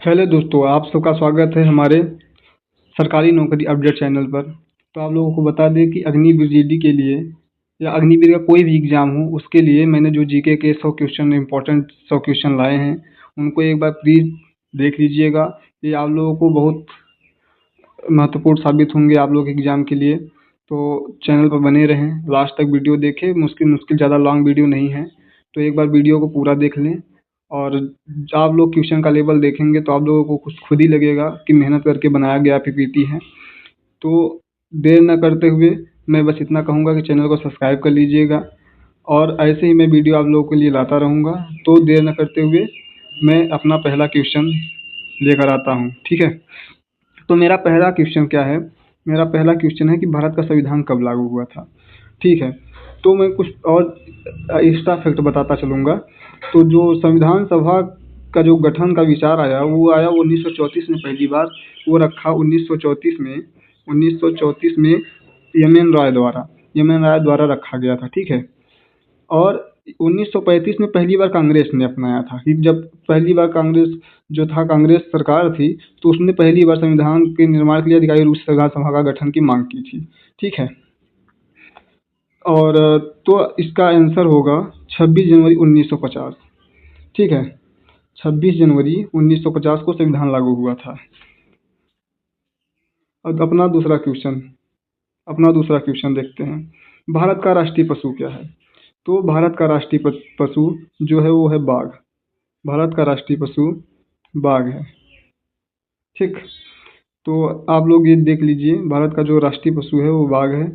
Hello दोस्तों, आप सबका स्वागत है हमारे सरकारी नौकरी अपडेट चैनल पर। तो आप लोगों को बता दें कि अग्निवीर जीडी के लिए या अग्निवीर का कोई भी एग्ज़ाम हो उसके लिए मैंने जो जीके के 100 क्वेश्चन इम्पोर्टेंट 100 क्वेश्चन लाए हैं, उनको एक बार प्लीज़ देख लीजिएगा। ये आप लोगों को बहुत महत्वपूर्ण साबित होंगे आप लोग के एग्ज़ाम के लिए। तो चैनल पर बने रहें, लास्ट तक वीडियो देखें। मुश्किल ज़्यादा लॉन्ग वीडियो नहीं है, तो एक बार वीडियो को पूरा देख लें। और आप लोग क्वेश्चन का लेवल देखेंगे तो आप लोगों को कुछ खुद ही लगेगा कि मेहनत करके बनाया गया पीपीटी है। तो देर न करते हुए मैं बस इतना कहूँगा कि चैनल को सब्सक्राइब कर लीजिएगा, और ऐसे ही मैं वीडियो आप लोगों के लिए लाता रहूँगा। तो देर न करते हुए मैं अपना पहला क्वेश्चन लेकर आता हूँ, ठीक है। तो मेरा पहला क्वेश्चन क्या है? मेरा पहला क्वेश्चन है कि भारत का संविधान कब लागू हुआ था, ठीक है। तो मैं कुछ और एक्स्ट्रा फैक्ट बताता चलूँगा। तो जो संविधान सभा का जो गठन का विचार आया, वो आया 1934 में पहली बार। वो रखा 1934 में एम एन राय द्वारा रखा गया था, ठीक है। और 1935 में पहली बार कांग्रेस ने अपनाया था। कि जब पहली बार कांग्रेस जो था, कांग्रेस सरकार थी, तो उसने पहली बार संविधान के निर्माण के लिए अधिकारी रूप से संविधान सभा का गठन की मांग की थी, ठीक है। और तो इसका आंसर होगा 26 जनवरी 1950, ठीक है। 26 जनवरी 1950 को संविधान लागू हुआ था। अब अपना दूसरा क्वेश्चन देखते हैं। भारत का राष्ट्रीय पशु क्या है? तो भारत का राष्ट्रीय पशु जो है वो है बाघ। भारत का राष्ट्रीय पशु बाघ है, ठीक। तो आप लोग ये देख लीजिए, भारत का जो राष्ट्रीय पशु है वो बाघ है।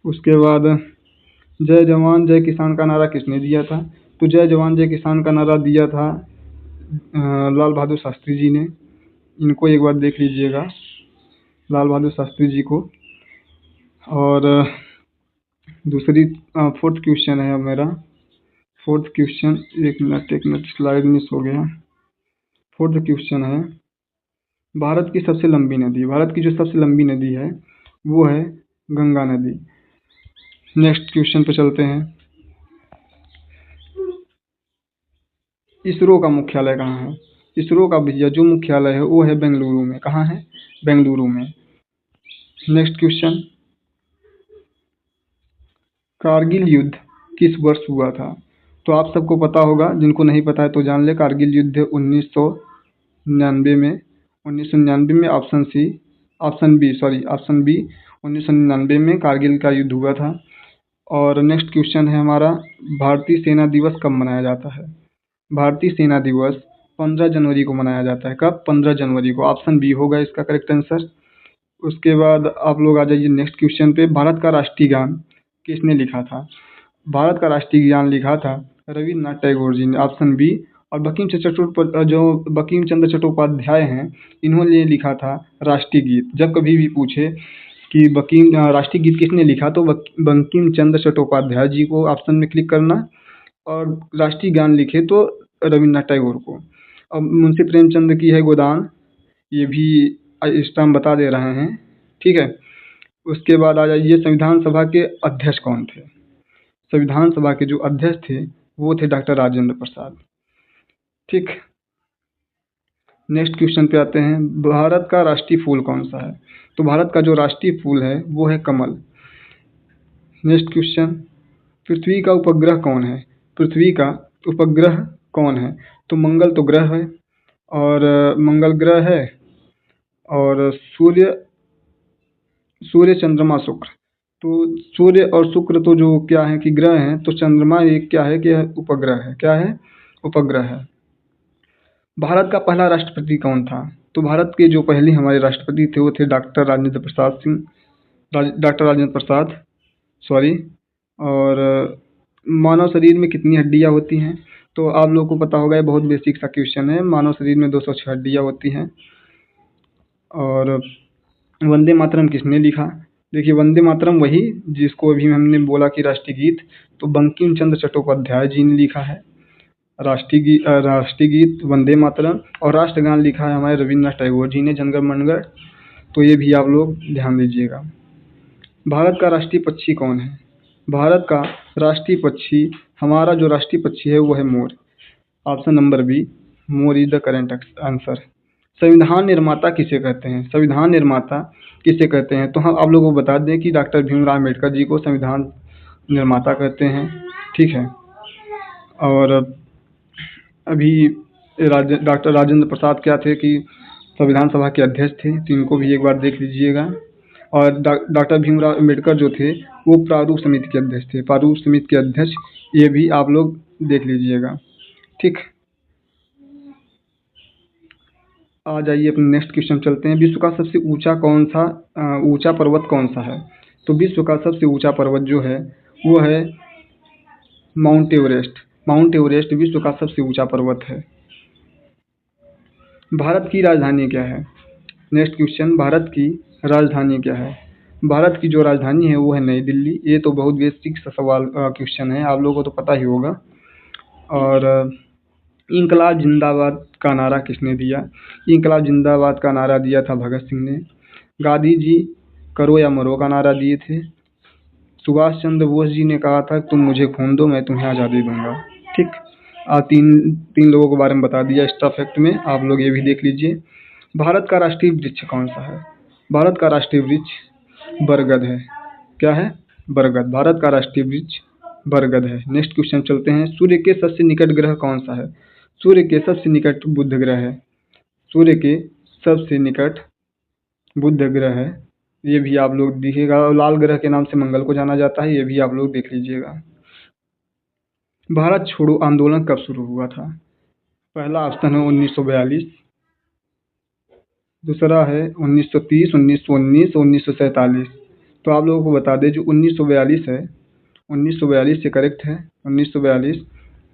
उसके बाद जय जवान जय किसान का नारा किसने दिया था? तो जय जवान जय किसान का नारा दिया था लाल बहादुर शास्त्री जी ने। इनको एक बार देख लीजिएगा, लाल बहादुर शास्त्री जी को। और दूसरी फोर्थ क्वेश्चन है अब मेरा। फोर्थ क्वेश्चन, एक मिनट स्लाइड मिस हो गया। फोर्थ क्वेश्चन है, भारत की जो सबसे लंबी नदी है वो है गंगा नदी। नेक्स्ट क्वेश्चन पे चलते हैं। इसरो का मुख्यालय कहाँ है? इसरो का भैया जो मुख्यालय है वो है बेंगलुरु में। कहाँ है? बेंगलुरु में। नेक्स्ट क्वेश्चन, कारगिल युद्ध किस वर्ष हुआ था? तो आप सबको पता होगा, जिनको नहीं पता है तो जान ले। कारगिल युद्ध 1999 में 1999 में ऑप्शन बी 1999 में कारगिल का युद्ध हुआ था। और नेक्स्ट क्वेश्चन है हमारा, भारतीय सेना दिवस कब मनाया जाता है? भारतीय सेना दिवस 15 जनवरी को मनाया जाता है। कब? 15 जनवरी को। ऑप्शन बी होगा इसका करेक्ट आंसर। उसके बाद आप लोग आ जाइए नेक्स्ट क्वेश्चन पे। भारत का राष्ट्रीय गान किसने लिखा था? भारत का राष्ट्रीय गान लिखा था रविन्द्रनाथ टैगोर जी ने। Option B. और बंकिम चंद्र चट्टोपाध्याय हैं, इन्होंने लिखा था राष्ट्रीय गीत। जब कभी भी पूछे कि राष्ट्रीय गीत किसने लिखा, तो बंकिम चंद्र चट्टोपाध्याय जी को ऑप्शन में क्लिक करना। और राष्ट्रीय गान लिखे तो रविन्द्रनाथ टैगोर को। अब मुंशी प्रेमचंद की है गोदान, ये भी इस टाइम बता दे रहे हैं, ठीक है। उसके बाद आ जाइए, संविधान सभा के अध्यक्ष कौन थे? संविधान सभा के जो अध्यक्ष थे वो थे डॉक्टर राजेंद्र प्रसाद, ठीक। नेक्स्ट क्वेश्चन पे आते हैं, भारत का राष्ट्रीय फूल कौन सा है? तो भारत का जो राष्ट्रीय फूल है वो है कमल। नेक्स्ट क्वेश्चन, पृथ्वी का उपग्रह कौन है? पृथ्वी का उपग्रह कौन है? तो मंगल तो ग्रह है, और मंगल ग्रह है। और सूर्य चंद्रमा शुक्र। तो सूर्य और शुक्र तो जो क्या है कि ग्रह हैं, तो चंद्रमा एक क्या है कि उपग्रह है। क्या है? उपग्रह है। भारत का पहला राष्ट्रपति कौन था? तो भारत के जो पहले हमारे राष्ट्रपति थे वो थे डॉक्टर राजेंद्र प्रसाद, सॉरी। और मानव शरीर में कितनी हड्डियां होती हैं? तो आप लोगों को पता होगा, ये बहुत बेसिक सा क्वेश्चन है। मानव शरीर में 206 हड्डियां होती हैं। और वंदे मातरम किसने लिखा? देखिए, वंदे मातरम वही जिसको अभी हमने बोला कि राष्ट्रीय गीत, तो बंकिम चंद्र चट्टोपाध्याय जी ने लिखा है राष्ट्रीय गीत वंदे मातरम। और राष्ट्रगान लिखा है हमारे रविन्द्रनाथ टैगोर जी ने, जनगण मनगढ़। तो ये भी आप लोग ध्यान दीजिएगा। भारत का राष्ट्रीय पक्षी कौन है? भारत का राष्ट्रीय पक्षी, हमारा जो राष्ट्रीय पक्षी है वो है मोर। ऑप्शन नंबर बी, मोर इज द करेक्ट आंसर। संविधान निर्माता किसे कहते हैं? संविधान निर्माता किसे कहते हैं? तो हम आप लोगों को बता दें कि डॉक्टर भीमराव अम्बेडकर जी को संविधान निर्माता कहते हैं। ठीक है। और अभी डॉक्टर राजेंद्र प्रसाद क्या थे कि संविधान सभा के अध्यक्ष थे, तो इनको भी एक बार देख लीजिएगा। और डॉक्टर भीमराव अम्बेडकर जो थे वो प्रारूप समिति के अध्यक्ष थे, प्रारूप समिति के अध्यक्ष, ये भी आप लोग देख लीजिएगा। ठीक, आ जाइए अपने नेक्स्ट क्वेश्चन चलते हैं। विश्व का सबसे ऊंचा पर्वत कौन सा है? तो विश्व का सबसे ऊंचा पर्वत जो है वो है माउंट एवरेस्ट। माउंट एवरेस्ट विश्व का सबसे ऊंचा पर्वत है। भारत की राजधानी क्या है? नेक्स्ट क्वेश्चन, भारत की राजधानी क्या है? भारत की जो राजधानी है वो है नई दिल्ली। ये तो बहुत बेसिक सा सवाल क्वेश्चन है, आप लोगों को तो पता ही होगा। और इंकलाब जिंदाबाद का नारा किसने दिया? इंकलाब जिंदाबाद का नारा दिया था भगत सिंह ने। गांधी जी करो या मरो का नारा दिए थे। सुभाष चंद्र बोस जी ने कहा था तुम मुझे खून दो मैं तुम्हें आज़ादी दूंगा। ठीक, तीन लोगों के बारे में बता दिया एक्स्ट्रा फैक्ट में, आप लोग ये भी देख लीजिए। भारत का राष्ट्रीय वृक्ष कौन सा है? भारत का राष्ट्रीय वृक्ष बरगद है। क्या है? बरगद। भारत का राष्ट्रीय वृक्ष बरगद है। नेक्स्ट क्वेश्चन चलते हैं। सूर्य के सबसे निकट ग्रह कौन सा है? सूर्य के सबसे निकट बुध ग्रह है। सूर्य के सबसे निकट बुध ग्रह है, ये भी आप लोग देखिएगा। लाल ग्रह के नाम से मंगल को जाना जाता है, ये भी आप लोग देख लीजिएगा। भारत छोड़ो आंदोलन कब शुरू हुआ था? पहला ऑप्शन है 1942, दूसरा है 1930, 1919, 1947। तो आप लोगों को बता दें जो 1942 है, 1942 से करेक्ट है। 1942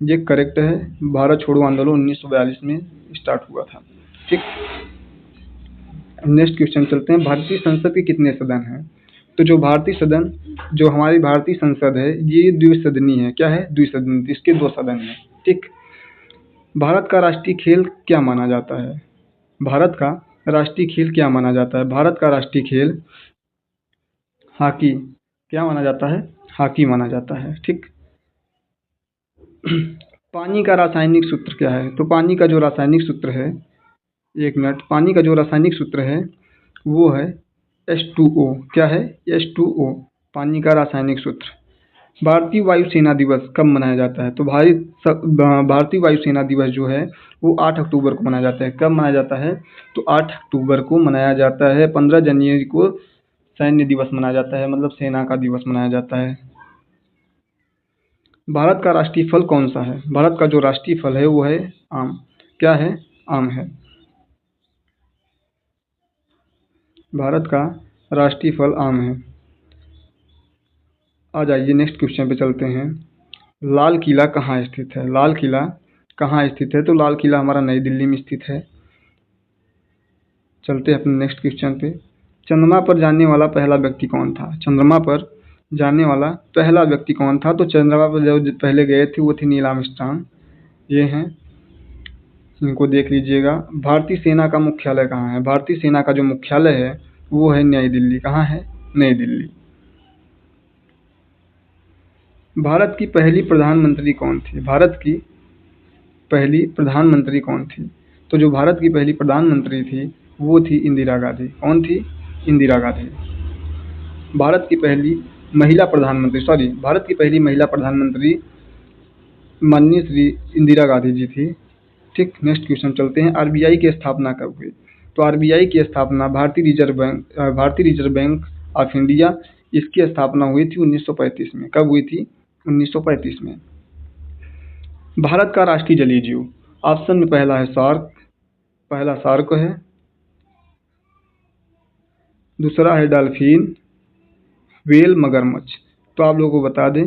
ये करेक्ट है। भारत छोड़ो आंदोलन 1942 में स्टार्ट हुआ था। ठीक, नेक्स्ट क्वेश्चन चलते हैं। भारतीय संसद के कितने सदन हैं? तो जो हमारी भारतीय संसद है ये द्विसदनीय है। क्या है? द्विसदनीय। इसके 2 सदन हैं। ठीक, भारत का राष्ट्रीय खेल क्या माना जाता है? भारत का राष्ट्रीय खेल क्या माना जाता है? भारत का राष्ट्रीय खेल हॉकी। क्या माना जाता है? हॉकी माना जाता है। ठीक, पानी का रासायनिक सूत्र क्या है? तो पानी का जो रासायनिक सूत्र है, एक मिनट, पानी का जो रासायनिक सूत्र है वो है H2O। क्या है? H2O, पानी का रासायनिक सूत्र। भारतीय वायुसेना दिवस कब मनाया जाता है? तो भारतीय वायुसेना दिवस जो है वो 8 अक्टूबर को मनाया जाता है। कब मनाया जाता है? तो 8 अक्टूबर को मनाया जाता है। 15 जनवरी को सैन्य दिवस मनाया जाता है, मतलब सेना का दिवस मनाया जाता है। भारत का राष्ट्रीय फल कौन सा है? भारत का जो राष्ट्रीय फल है वो है आम। क्या है? आम है। भारत का राष्ट्रीय फल आम है। आ जाइए नेक्स्ट क्वेश्चन पे चलते हैं। लाल किला कहाँ स्थित है? लाल किला कहाँ स्थित है? तो लाल किला हमारा नई दिल्ली में स्थित है। चलते हैं अपने नेक्स्ट क्वेश्चन पे। चंद्रमा पर जाने वाला पहला व्यक्ति कौन था? चंद्रमा पर जाने वाला पहला व्यक्ति कौन था? तो चंद्रमा पर जो पहले गए थे वो थे नील आर्मस्ट्रांग। ये हैं, इनको देख लीजिएगा। भारतीय सेना का मुख्यालय कहाँ है? भारतीय सेना का जो मुख्यालय है वो है नई दिल्ली। कहाँ है? नई दिल्ली। भारत की पहली प्रधानमंत्री कौन थी? भारत की पहली प्रधानमंत्री कौन थी? तो जो भारत की पहली प्रधानमंत्री थी वो थी इंदिरा गांधी। कौन थी? इंदिरा गांधी। भारत की पहली महिला प्रधानमंत्री माननीय श्री इंदिरा गांधी जी थी। ठीक, नेक्स्ट क्वेश्चन चलते हैं। आरबीआई की स्थापना कब हुई? तो आरबीआई की स्थापना भारतीय रिजर्व बैंक ऑफ इंडिया, इसकी स्थापना हुई थी 1935 में। कब हुई थी? 1935 में। भारत का राष्ट्रीय जलीय जीव, ऑप्शन में पहला है शार्क, पहला शार्क है, दूसरा है डॉल्फिन, व्हेल, मगरमच्छ। तो आप लोगों को बता दें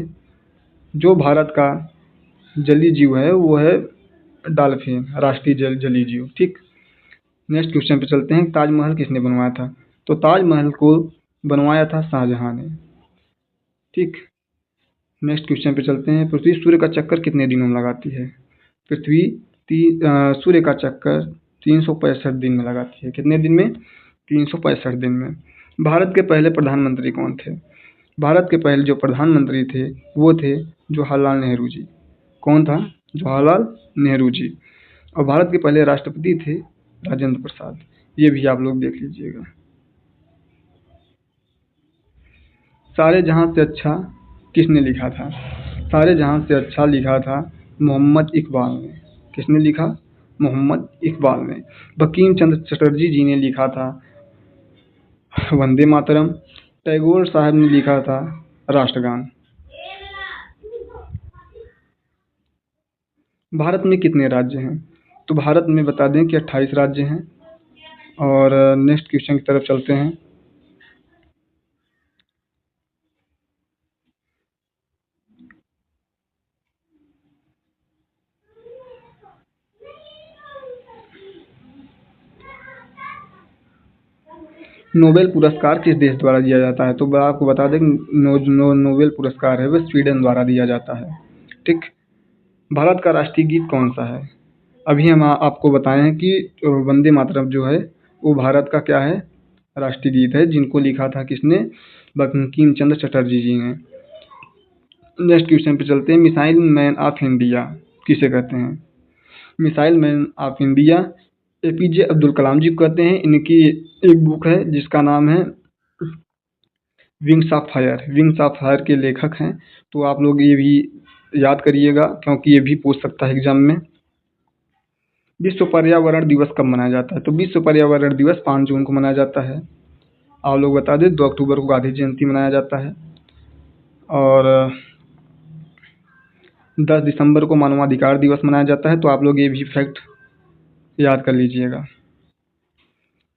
जो भारत का जलीय जीव है वो है डॉल्फिन, राष्ट्रीय जलीय जीव। ठीक, नेक्स्ट क्वेश्चन पे चलते हैं। ताजमहल किसने बनवाया था? तो ताजमहल को बनवाया था शाहजहां ने। ठीक, नेक्स्ट क्वेश्चन पे चलते हैं। पृथ्वी सूर्य का चक्कर कितने दिनों में लगाती है? पृथ्वी सूर्य का चक्कर 365 दिन में लगाती है। कितने दिन में? 365 दिन में। भारत के पहले प्रधानमंत्री कौन थे? भारत के पहले जो प्रधानमंत्री थे वो थे जवाहरलाल नेहरू जी। कौन था? जवाहरलाल नेहरू जी। और भारत के पहले राष्ट्रपति थे राजेंद्र प्रसाद। ये भी आप लोग देख लीजिएगा। सारे जहां से अच्छा किसने लिखा था? सारे जहां से अच्छा लिखा था मोहम्मद इकबाल ने। किसने लिखा? मोहम्मद इकबाल ने। बंकिम चंद्र चटर्जी जी ने लिखा था वंदे मातरम। टैगोर साहब ने लिखा था राष्ट्रगान। भारत में कितने राज्य हैं? तो भारत में बता दें कि 28 राज्य हैं। और नेक्स्ट क्वेश्चन की तरफ चलते हैं। नोबेल पुरस्कार किस देश द्वारा दिया जाता है? तो मैं आपको बता दें नोबेल पुरस्कार है वह स्वीडन द्वारा दिया जाता है। ठीक। भारत का राष्ट्रीय गीत कौन सा है? अभी हम आपको बताए हैं कि वंदे मातरम जो है वो भारत का क्या है? राष्ट्रीय गीत है, जिनको लिखा था किसने? बंकिम चंद्र चटर्जी जी ने। नेक्स्ट क्वेश्चन पे चलते हैं। मिसाइल मैन ऑफ इंडिया किसे कहते हैं? Missile man of India APJ Abdul Kalam ji को कहते हैं। इनकी एक बुक है जिसका नाम है wings of fire. Wings of fire के लेखक हैं। तो आप लोग ये भी याद करिएगा क्योंकि ये भी पूछ सकता है एग्जाम में। विश्व पर्यावरण दिवस कब मनाया जाता है? तो विश्व पर्यावरण दिवस 5 जून को मनाया जाता है। आप लोग बता दें 2 अक्टूबर को गांधी जयंती मनाया जाता है और 10 दिसंबर को मानवाधिकार दिवस मनाया जाता है। तो आप लोग ये भी फैक्ट याद कर लीजिएगा।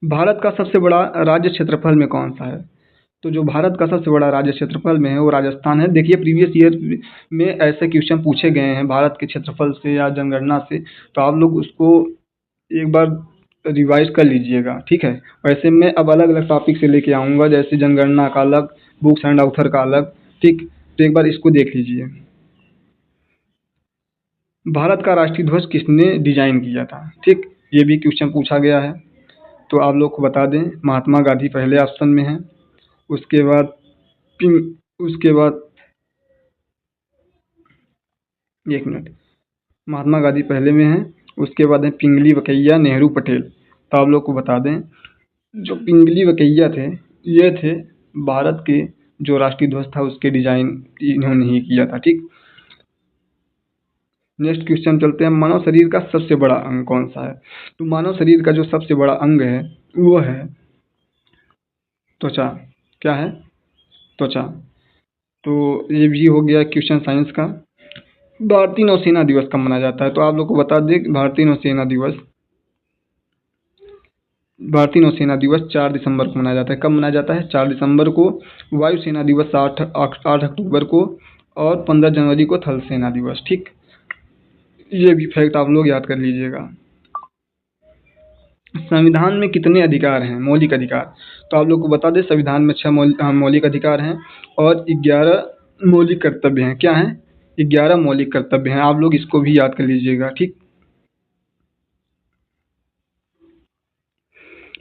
भारत का सबसे बड़ा राज्य क्षेत्रफल में कौन सा है? तो जो भारत का सबसे बड़ा राज्य क्षेत्रफल में है वो राजस्थान है। देखिए प्रीवियस ईयर में ऐसे क्वेश्चन पूछे गए हैं भारत के क्षेत्रफल से या जनगणना से, तो आप लोग उसको एक बार रिवाइज कर लीजिएगा। ठीक है। वैसे मैं अब अलग अलग टॉपिक से लेके आऊँगा, जैसे जनगणना का अलग, बुक्स एंड ऑथर का अलग। ठीक। तो एक बार इसको देख लीजिए। भारत का राष्ट्रीय ध्वज किसने डिजाइन किया था? ठीक। ये भी क्वेश्चन पूछा गया है। तो आप लोग को बता दें महात्मा गांधी पहले ऑप्शन में है। उसके बाद उसके बाद एक मिनट, महात्मा गांधी पहले में है। उसके बाद है पिंगली वकैया, नेहरू, पटेल। तो आप लोग को बता दें जो पिंगली वकैया थे ये थे भारत के जो राष्ट्रीय ध्वज था उसके डिजाइन इन्होंने ही किया था। ठीक। नेक्स्ट क्वेश्चन चलते हैं। मानव शरीर का सबसे बड़ा अंग कौन सा है? तो मानव शरीर का जो सबसे बड़ा अंग है वो है त्वचा। क्या है? त्वचा। तो ये भी हो गया क्वेश्चन साइंस का। भारतीय नौसेना दिवस कब मनाया जाता है? तो आप लोग को बता दें भारतीय नौसेना दिवस 4 दिसंबर को मनाया जाता है। कब मनाया जाता है? 4 दिसंबर को। वायुसेना दिवस 8 अक्टूबर को और 15 जनवरी को थल सेना दिवस। ठीक। ये भी फैक्ट आप लोग याद कर लीजिएगा। संविधान में कितने अधिकार हैं? मौलिक अधिकार। तो आप लोग को बता दें संविधान में 6 मौलिक अधिकार हैं और 11 मौलिक कर्तव्य हैं। क्या हैं? 11 मौलिक कर्तव्य हैं। आप लोग इसको भी याद कर लीजिएगा। ठीक।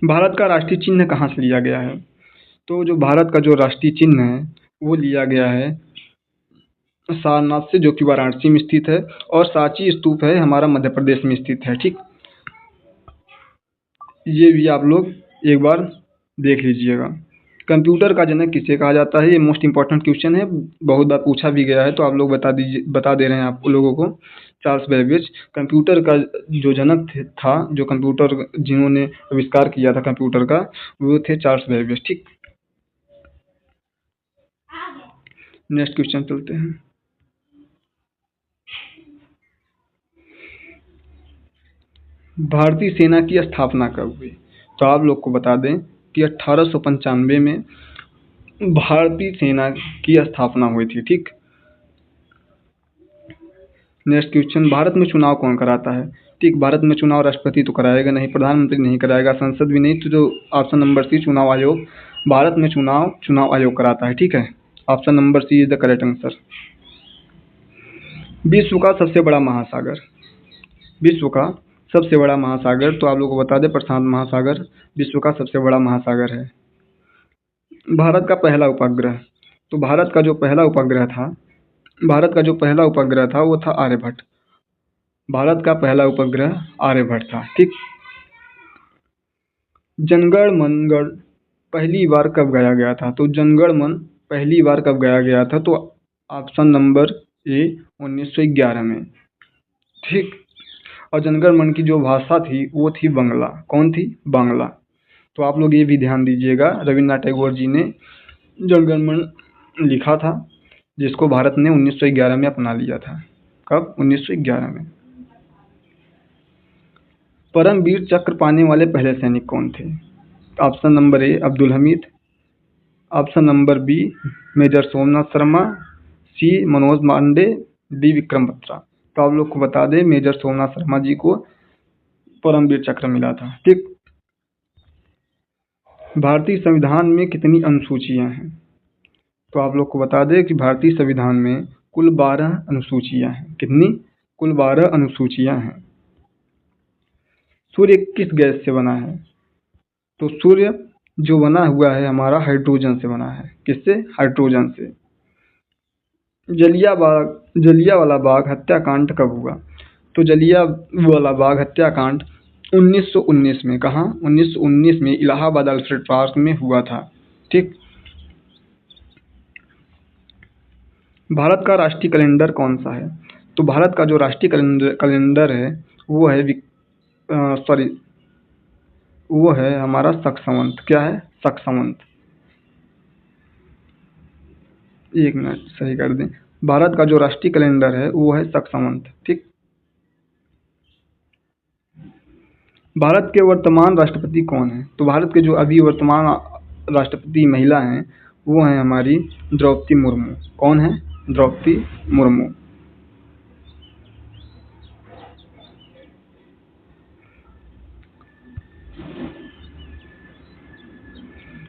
भारत का राष्ट्रीय चिन्ह कहाँ से लिया गया है? तो जो भारत का जो राष्ट्रीय चिन्ह है वो लिया गया है सारनाथ से, जो कि वाराणसी में स्थित है, और सांची स्तूप है हमारा मध्य प्रदेश में स्थित है। ठीक। ये भी आप लोग एक बार देख लीजिएगा। कंप्यूटर का जनक किसे कहा जाता है? ये मोस्ट इंपॉर्टेंट क्वेश्चन है, बहुत बार पूछा भी गया है। तो आप लोग बता दे रहे हैं आप लोगों को। चार्ल्स बेबेज कंप्यूटर का जो जनक था, जो कंप्यूटर जिन्होंने आविष्कार किया था कंप्यूटर का, वो थे चार्ल्स बेबेज। ठीक। नेक्स्ट क्वेश्चन चलते हैं। भारतीय सेना की स्थापना कब हुई? तो आप लोग को बता दें कि 1895 में भारतीय सेना की स्थापना हुई थी। ठीक। Next question. भारत में चुनाव कौन कराता है? ठीक। भारत में चुनाव राष्ट्रपति तो कराएगा नहीं, प्रधानमंत्री नहीं कराएगा, संसद भी नहीं। तो जो ऑप्शन नंबर सी चुनाव आयोग, भारत में चुनाव आयोग कराता है। ठीक है। Option number C is the correct answer. विश्व का सबसे बड़ा महासागर। विश्व का सबसे बड़ा महासागर, तो आप लोगों को बता दें प्रशांत महासागर विश्व का सबसे बड़ा महासागर है। भारत का पहला उपग्रह। तो भारत का जो पहला उपग्रह था वो था आर्यभट्ट। भारत का पहला उपग्रह आर्यभट्ट था। ठीक। जनगण मनगण पहली बार कब गाया गया था? तो जनगण मन पहली बार कब गाया गया था? तो ऑप्शन नंबर ए 1911 में। ठीक। और जनगण मन की जो भाषा थी वो थी बांग्ला। कौन थी? बांग्ला। तो आप लोग ये भी ध्यान दीजिएगा, रविन्द्रनाथ टैगोर जी ने जनगण मन लिखा था, जिसको भारत ने 1911 में अपना लिया था। कब? 1911 में। परमवीर चक्र पाने वाले पहले सैनिक कौन थे? Option number A Abdul Hamid, option number B major Somnath Sharma, C Manoj Pande, D Vikram Batra. तो आप लोग को बता दें, मेजर सोमनाथ शर्मा जी को परमवीर चक्र मिला था। ठीक। भारतीय संविधान में कितनी अनुसूचियां हैं? तो आप लोग को बता दें कि भारतीय संविधान में कुल 12 अनुसूचियां हैं। कितनी? कुल 12 अनुसूचियां हैं। सूर्य किस गैस से बना है? तो सूर्य जो बना हुआ है हमारा हाइड्रोजन से बना है। किससे? हाइड्रोजन से। जलियांवाला बाग हत्याकांड कब हुआ? तो जलियांवाला बाग हत्याकांड 1919 में। कहाँ? 1919 में इलाहाबाद अल्फ्रेड पार्क में हुआ था। ठीक। भारत का राष्ट्रीय कैलेंडर कौन सा है? तो भारत का जो राष्ट्रीय कैलेंडर है वो है वो है हमारा शक संवत। क्या है? शक संवत। एक मिनट, सही कर दें। भारत का जो राष्ट्रीय कैलेंडर है वो है शक संवत। ठीक। भारत के वर्तमान राष्ट्रपति कौन है? तो भारत के जो अभी वर्तमान राष्ट्रपति महिला हैं वो हैं हमारी द्रौपदी मुर्मू। कौन है? द्रौपदी मुर्मू।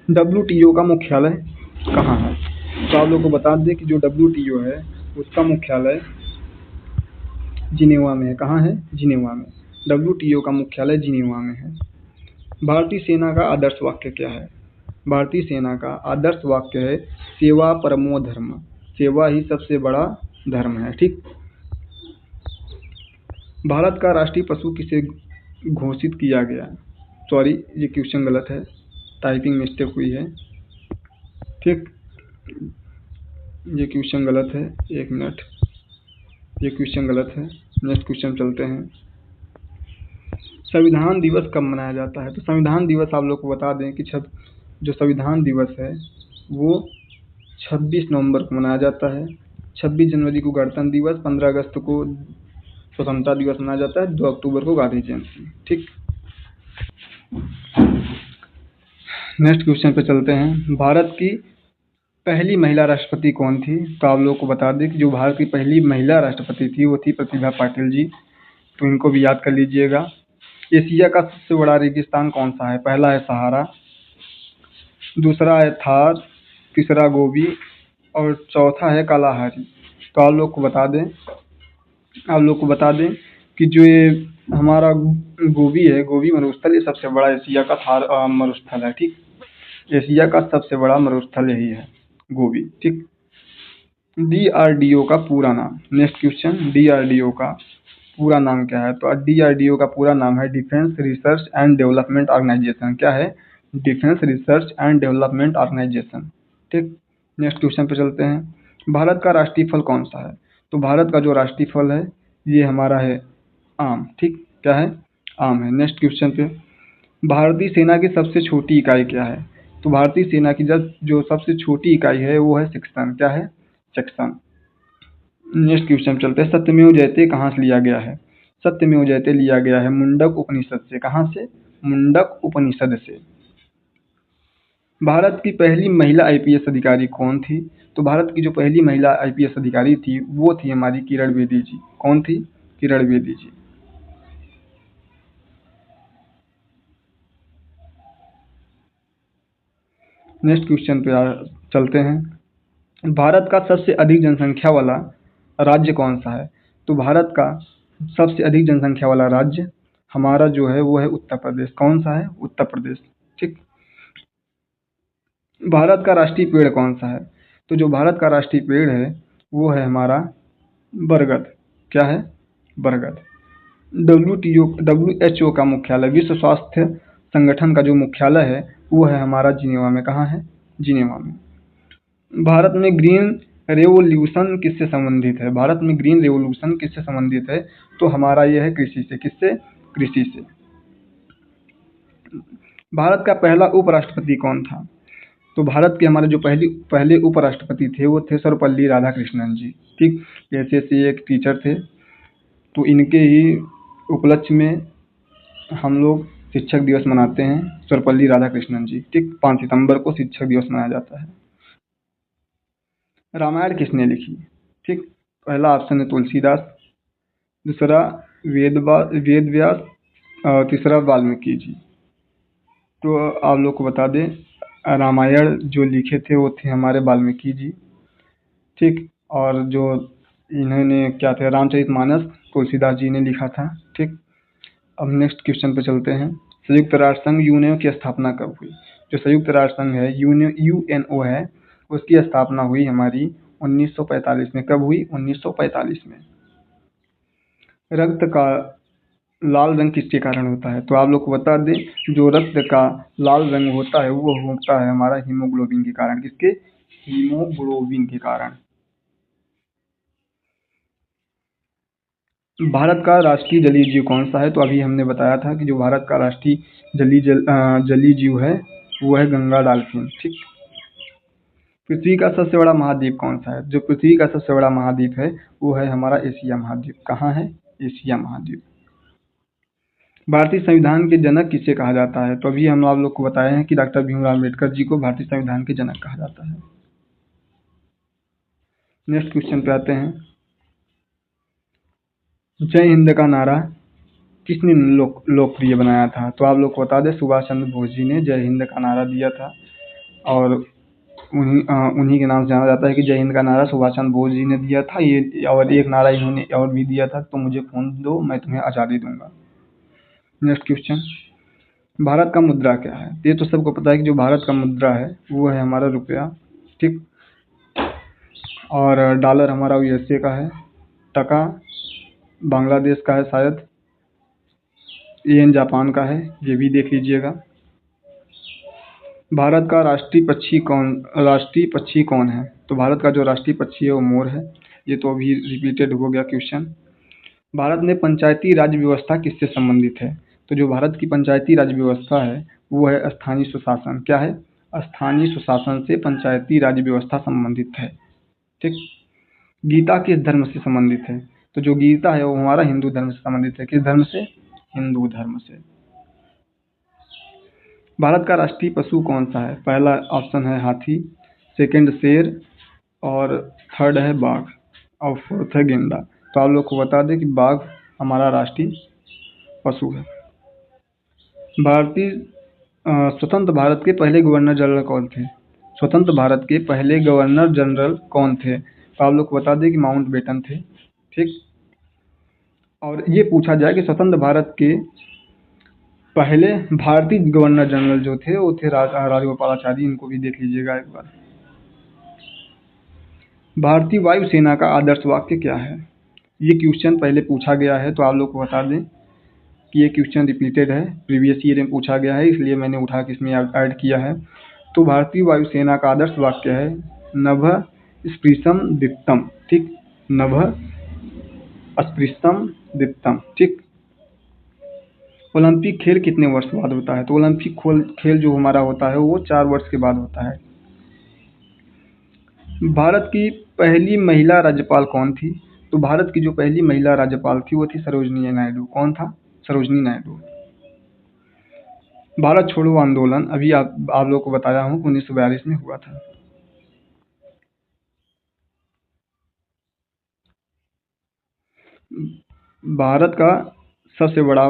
WTO का मुख्यालय कहाँ है? तो आप लोगों को बता दें कि जो WTO है उसका मुख्यालय जिनेवा में है। कहाँ है? जिनेवा में। WTO का मुख्यालय जिनेवा में है। भारतीय सेना का आदर्श वाक्य क्या है? भारतीय सेना का आदर्श वाक्य है सेवा परमो धर्म। सेवा ही सबसे बड़ा धर्म है। ठीक। भारत का राष्ट्रीय पशु किसे घोषित किया गया? सॉरी, ये क्वेश्चन गलत है, टाइपिंग मिस्टेक हुई है। ठीक। ये क्वेश्चन गलत है, एक मिनट, ये क्वेश्चन गलत है। नेक्स्ट क्वेश्चन चलते हैं। संविधान दिवस कब मनाया जाता है? तो संविधान दिवस आप लोग को बता दें कि जो संविधान दिवस है वो 26 नवंबर को मनाया जाता है। 26 जनवरी को गणतंत्र दिवस, 15 अगस्त को स्वतंत्रता दिवस मनाया जाता है, 2 अक्टूबर को गांधी जयंती। ठीक। नेक्स्ट क्वेश्चन पे चलते हैं। भारत की पहली महिला राष्ट्रपति कौन थी? तो आप लोग को बता दें कि जो भारत की पहली महिला राष्ट्रपति थी वो थी प्रतिभा पाटिल जी। तो इनको भी याद कर लीजिएगा। एशिया का सबसे बड़ा रेगिस्तान कौन सा है? पहला है सहारा, दूसरा है थार, तीसरा गोबी और चौथा है कालाहारी। तो आप लोग को बता दें कि जो ये हमारा गोबी है, गोबी मरुस्थल, ये सबसे बड़ा एशिया का थार मरुस्थल है। ठीक। एशिया का सबसे बड़ा मरुस्थल यही है, गोबी। ठीक। DRDO का पूरा नाम। नेक्स्ट क्वेश्चन, DRDO का पूरा नाम क्या है? तो DRDO का पूरा नाम है defence research and development organisation. क्या है? Defence research and development organisation. ठीक। नेक्स्ट क्वेश्चन पे चलते हैं। भारत का राष्ट्रीय फल कौन सा है? तो भारत का जो राष्ट्रीय फल है ये हमारा है आम। ठीक। क्या है? आम है। नेक्स्ट क्वेश्चन पे, भारतीय सेना की सबसे छोटी इकाई क्या है? तो भारतीय सेना की जो सबसे छोटी इकाई है वो है सेक्शन। क्या है? सेक्शन। नेक्स्ट क्वेश्चन चलते हैं। सत्यमेव जयते कहाँ से लिया गया है? सत्यमेव जयते लिया गया है मुंडक उपनिषद से। कहाँ से? मुंडक उपनिषद से। भारत की पहली महिला IPS अधिकारी कौन थी? तो भारत की जो पहली महिला IPS अधिकारी थी वो थी हमारी किरण बेदी जी। कौन थी? किरण बेदी जी। नेक्स्ट क्वेश्चन पे चलते हैं। भारत का सबसे अधिक जनसंख्या वाला राज्य कौन सा है? तो भारत का सबसे अधिक जनसंख्या वाला राज्य हमारा जो है वो है उत्तर प्रदेश। कौन सा है? उत्तर प्रदेश। ठीक। भारत का राष्ट्रीय पेड़ कौन सा है? तो जो भारत का राष्ट्रीय पेड़ है वो है हमारा बरगद। क्या है? बरगद। WHO का मुख्यालय, विश्व स्वास्थ्य संगठन का जो मुख्यालय है वो है हमारा जिनेवा में। कहाँ है? जिनेवा में। भारत में ग्रीन रेवोल्यूशन किससे संबंधित है? भारत में ग्रीन रेवोल्यूशन किससे संबंधित है? तो हमारा ये है कृषि से। किससे? कृषि से। भारत का पहला उपराष्ट्रपति कौन था? तो भारत के हमारे जो पहले उपराष्ट्रपति थे वो थे सर्वपल्ली राधाकृष्णन जी। ठीक, पेशे से एक टीचर थे, तो इनके ही उपलक्ष्य में हम लोग शिक्षक दिवस मनाते हैं, सर्वपल्ली राधाकृष्णन जी। ठीक, 5 सितंबर को शिक्षक दिवस मनाया जाता है। रामायण किसने लिखी? ठीक, पहला ऑप्शन है तुलसीदास, दूसरा वेद व्यास और तीसरा वाल्मीकि जी। तो आप लोग को बता दें, रामायण जो लिखे थे वो थे हमारे वाल्मीकि जी। ठीक, और जो इन्होंने क्या थे, रामचरितमानस तुलसीदास जी ने लिखा था। ठीक, अब नेक्स्ट क्वेश्चन पे चलते हैं। संयुक्त राष्ट्र संघ यूएनओ की स्थापना कब हुई? जो संयुक्त राष्ट्र संघ है यूएनओ है, उसकी स्थापना हुई हमारी 1945 में। कब हुई? 1945 में। रक्त का लाल रंग किसके कारण होता है? तो आप लोग को बता दें, जो रक्त का लाल रंग होता है वो होता है हमारा हीमोग्लोबिन के कारण। किसके? हीमोग्लोबिन के कारण। भारत का राष्ट्रीय जलीय जीव कौन सा है? तो अभी हमने बताया था कि जो भारत का राष्ट्रीय जलीय जीव है वो है गंगा डॉल्फिन। ठीक, पृथ्वी का सबसे बड़ा महाद्वीप कौन सा है? जो पृथ्वी का सबसे बड़ा महाद्वीप है वो है हमारा एशिया महाद्वीप। कहाँ है? एशिया महाद्वीप। भारतीय संविधान के जनक किसे कहा जाता है? तो अभी हम आप लोग को बताए हैं कि डॉक्टर भीमराव अम्बेडकर जी को भारतीय संविधान के जनक कहा जाता है। नेक्स्ट क्वेश्चन पे आते हैं। जय हिंद का नारा किसने लोकप्रिय बनाया था? तो आप लोग को बता दें, सुभाष चंद्र बोस जी ने जय हिंद का नारा दिया था, और उन्हीं के नाम से जाना जाता है कि जय हिंद का नारा सुभाष चंद्र बोस जी ने दिया था। ये और एक नारा इन्होंने और भी दिया था, तो मुझे खून दो मैं तुम्हें आज़ादी दूंगा। नेक्स्ट क्वेश्चन, भारत का मुद्रा क्या है? ये तो सबको पता है कि जो भारत का मुद्रा है वो है हमारा रुपया। ठीक, और डॉलर हमारा यूएसए का है, टका बांग्लादेश का है शायद, येन जापान का है, ये भी देख लीजिएगा। भारत का राष्ट्रीय पक्षी कौन है? तो भारत का जो राष्ट्रीय पक्षी है वो मोर है। ये तो अभी रिपीटेड हो गया क्वेश्चन। भारत में पंचायती राज व्यवस्था किससे संबंधित है? तो जो भारत की पंचायती राज व्यवस्था है वो है स्थानीय सुशासन। क्या है? स्थानीय सुशासन से पंचायती राज व्यवस्था संबंधित है। ठीक, गीता किस धर्म से संबंधित है? तो जो गीता है वो हमारा हिंदू धर्म से संबंधित है। किस धर्म से? हिंदू धर्म से। भारत का राष्ट्रीय पशु कौन सा है? पहला ऑप्शन है हाथी, सेकंड शेर, और थर्ड है बाघ, और फोर्थ है गेंडा। तो आप लोग को बता दें कि बाघ हमारा राष्ट्रीय पशु है। स्वतंत्र भारत के पहले गवर्नर जनरल कौन थे? स्वतंत्र भारत के पहले गवर्नर जनरल कौन थे? तो आप लोग को बता दें कि माउंट बेटन थे। ठीक, और ये पूछा जाए कि स्वतंत्र भारत के पहले भारतीय गवर्नर जनरल जो थे वो थे राजगोपालाचारी। इनको भी देख लीजिएगा एक बार। भारतीय वायुसेना का आदर्श वाक्य क्या है? ये क्वेश्चन पहले पूछा गया है, तो आप लोग को बता दें कि ये क्वेश्चन रिपीटेड है, प्रीवियस ईयर में पूछा गया है, इसलिए मैंने उठा के इसमें ऐड किया है। तो भारतीय वायुसेना का आदर्श वाक्य है नभ स्पृशम दीप्तम। ठीक, नभ स्पृशम दीप्तम। ठीक, ओलंपिक खेल कितने वर्ष बाद होता है? तो ओलंपिक खेल जो हमारा होता है वो 4 वर्ष के बाद होता है। भारत की पहली महिला राज्यपाल कौन थी? तो भारत की जो पहली महिला राज्यपाल थी वो थी सरोजिनी नायडू। कौन था? सरोजिनी नायडू। भारत छोड़ो आंदोलन अभी आप लोग को बताया हूँ 1942 में हुआ था। भारत का सबसे बड़ा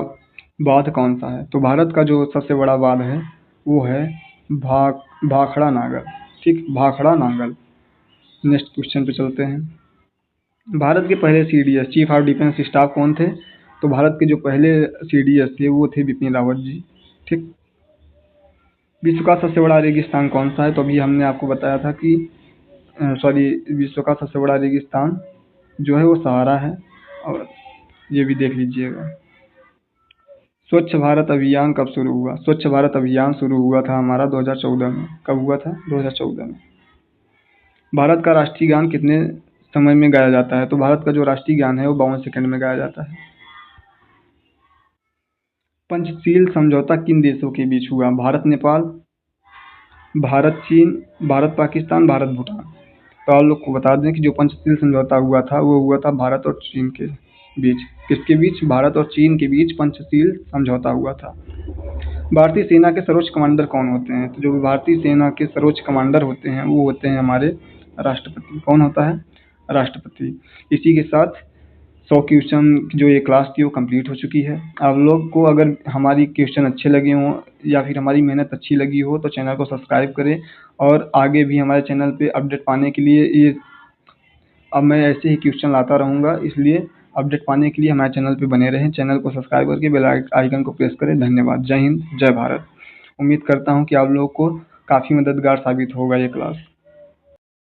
बांध कौन सा है? तो भारत का जो सबसे बड़ा बांध है वो है भाखड़ा नागल। ठीक, भाखड़ा नागल। नेक्स्ट क्वेश्चन पे चलते हैं। भारत के पहले CDS chief of defence staff कौन थे? तो भारत के जो पहले सीडीएस थे वो थे बिपिन रावत जी। ठीक, विश्व का सबसे बड़ा रेगिस्तान कौन सा है? तो अभी हमने आपको बताया था कि विश्व का सबसे बड़ा रेगिस्तान जो है वो सहारा है, और ये भी देख लीजिएगा। स्वच्छ भारत अभियान कब शुरू हुआ? स्वच्छ भारत अभियान शुरू हुआ था हमारा 2014 में। कब हुआ था? 2014 में। भारत का राष्ट्रीय गान कितने समय में गाया जाता है? तो भारत का जो राष्ट्रीय गान है वो 52 सेकंड में गाया जाता है। पंचशील समझौता किन देशों के बीच हुआ? भारत नेपाल, भारत चीन, भारत पाकिस्तान, भारत भूटान। तो आप लोग को बता दें कि जो पंचशील समझौता हुआ था वो हुआ था भारत और चीन के बीच। किसके बीच? भारत और चीन के बीच पंचशील समझौता हुआ था। भारतीय सेना के सर्वोच्च कमांडर कौन होते हैं? तो जो भारतीय सेना के सर्वोच्च कमांडर होते हैं वो होते हैं हमारे राष्ट्रपति। कौन होता है? राष्ट्रपति। इसी के साथ 100 क्वेश्चन की जो ये क्लास थी वो कंप्लीट हो चुकी है। आप लोग को अगर हमारी क्वेश्चन अच्छे लगे हों या फिर हमारी मेहनत अच्छी लगी हो तो चैनल को सब्सक्राइब करें, और आगे भी हमारे चैनल पे अपडेट पाने के लिए ये अब मैं ऐसे ही क्वेश्चन लाता रहूँगा, इसलिए अपडेट पाने के लिए हमारे चैनल पे बने रहें। चैनल को सब्सक्राइब करके बेल आइकन को प्रेस करें। धन्यवाद। जय हिंद, जय भारत। उम्मीद करता हूँ कि आप लोगों को काफ़ी मददगार साबित होगा ये क्लास।